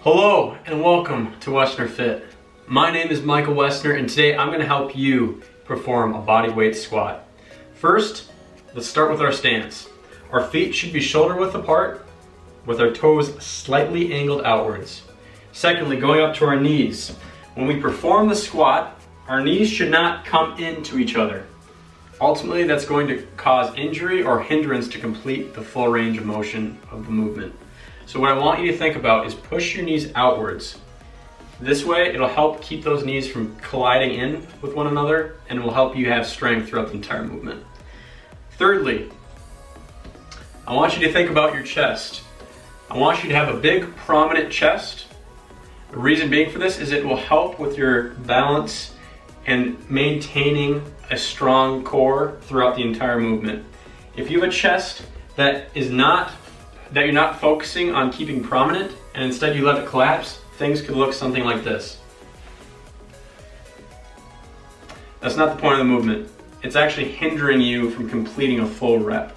Hello and welcome to Wesner Fit. My name is Michael Wesner and today I'm going to help you perform a body weight squat. First, let's start with our stance. Our feet should be shoulder width apart with our toes slightly angled outwards. Secondly, going up to our knees. When we perform the squat, our knees should not come into each other. Ultimately, that's going to cause injury or hindrance to complete the full range of motion of the movement. So what I want you to think about is push your knees outwards. This way, it'll help keep those knees from colliding in with one another and will help you have strength throughout the entire movement. Thirdly, I want you to think about your chest. I want you to have a big, prominent chest. The reason being for this is it will help with your balance and maintaining a strong core throughout the entire movement. If you have a chest that you're not focusing on keeping prominent and instead you let it collapse, things could look something like this. That's not the point of the movement. It's actually hindering you from completing a full rep.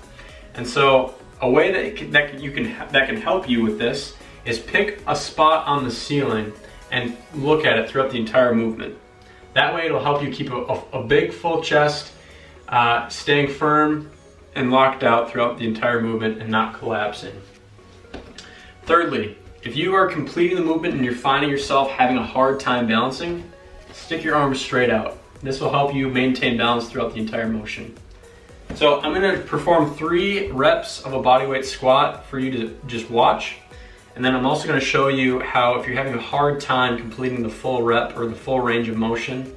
And so a way that can help you with this is pick a spot on the ceiling and look at it throughout the entire movement. That way it'll help you keep a big full chest, staying firm and locked out throughout the entire movement and not collapsing. Thirdly, if you are completing the movement and you're finding yourself having a hard time balancing, stick your arms straight out. This will help you maintain balance throughout the entire motion. So I'm going to perform 3 reps of a bodyweight squat for you to just watch. And then I'm also going to show you how, if you're having a hard time completing the full rep or the full range of motion,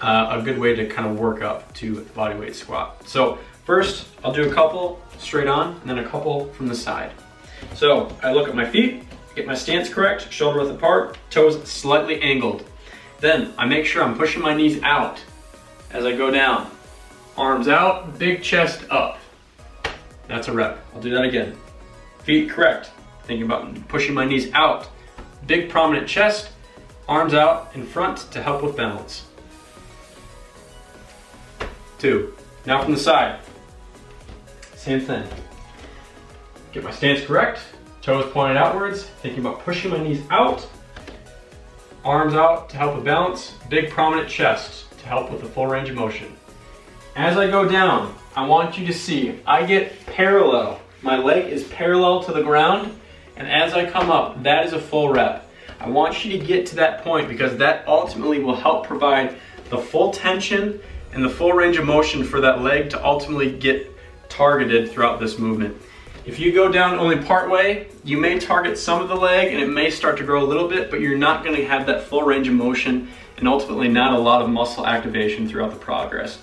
a good way to kind of work up to the bodyweight squat. So first, I'll do a couple straight on and then a couple from the side. So I look at my feet, get my stance correct, shoulder width apart, toes slightly angled. Then I make sure I'm pushing my knees out as I go down. Arms out, big chest up. That's a rep. I'll do that again. Feet correct. Thinking about pushing my knees out. Big prominent chest, arms out in front to help with balance. 2. Now from the side. Same thing. Get my stance correct, toes pointed outwards, thinking about pushing my knees out, arms out to help with balance, big prominent chest to help with the full range of motion. As I go down, I want you to see I get parallel. My leg is parallel to the ground, and as I come up, that is a full rep. I want you to get to that point because that ultimately will help provide the full tension and the full range of motion for that leg to ultimately get targeted throughout this movement. If you go down only part way, you may target some of the leg and it may start to grow a little bit, but you're not going to have that full range of motion and ultimately not a lot of muscle activation throughout the process.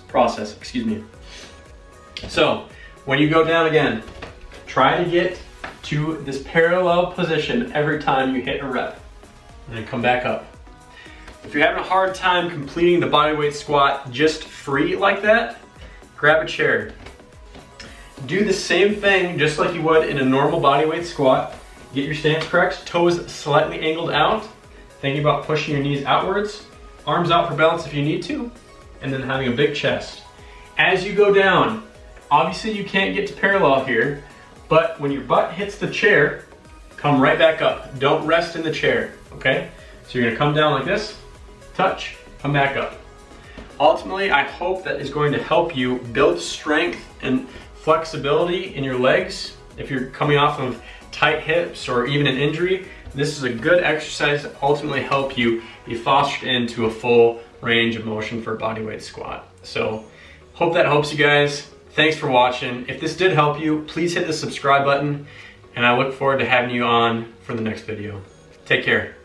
So when you go down again, try to get to this parallel position every time you hit a rep and then come back up. If you're having a hard time completing the bodyweight squat just free like that, grab a chair. Do the same thing just like you would in a normal bodyweight squat. Get your stance correct, toes slightly angled out, thinking about pushing your knees outwards, arms out for balance if you need to, and then having a big chest. As you go down, obviously you can't get to parallel here, but when your butt hits the chair, come right back up. Don't rest in the chair, okay? So you're gonna come down like this, touch, come back up. Ultimately, I hope that is going to help you build strength and flexibility in your legs. If you're coming off of tight hips or even an injury, this is a good exercise to ultimately help you be fostered into a full range of motion for a bodyweight squat. So, hope that helps you guys. Thanks for watching. If this did help you, please hit the subscribe button, and I look forward to having you on for the next video. Take care.